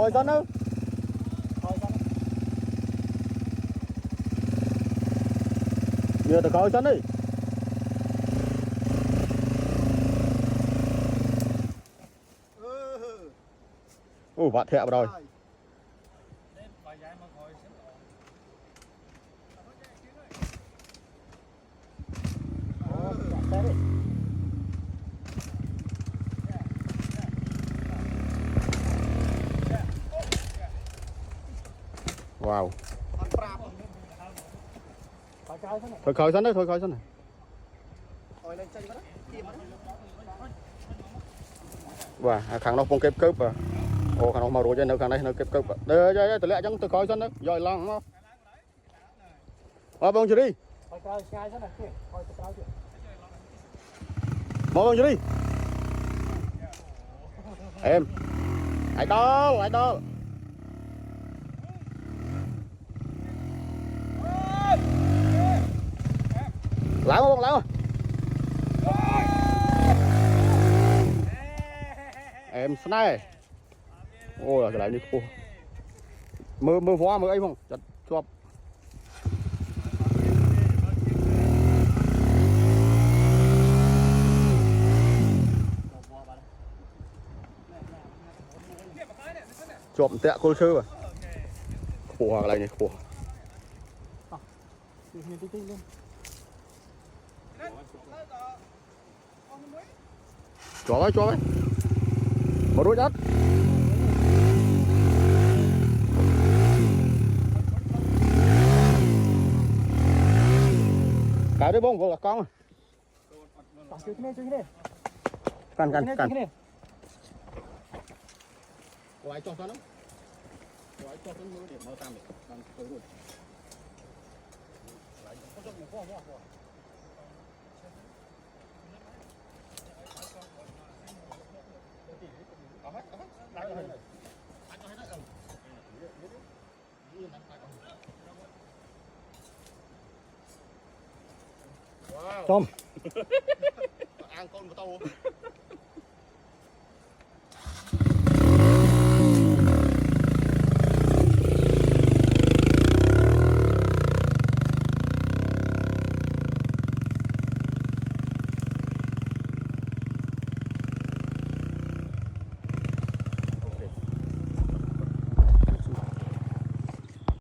coi dân đâu giờ tôi coi dân đi vặt thẹo rồi wow thôi khơi sẵn đấy thôi khơi sẵn này wow kháng nó không kẹp cướp à ô kháng nó màu rồi trên đâu kháng này nó kẹp cướp à đây tôi lẹ chẳng tôi khơi sẵn đấy rồi lòng không bông chưa đi bông chưa đi em lại đó lái không lái không em này ôi cái này đi khô mưa phó mưa ấy không chặt chọp chọp tẹo cô sư à khô cái này này khô cho ấy một đôi đất cái đứa bông là con cần quái cho nó quái cho nó để mơ tam để đang tới rồi tôm ăn con của tao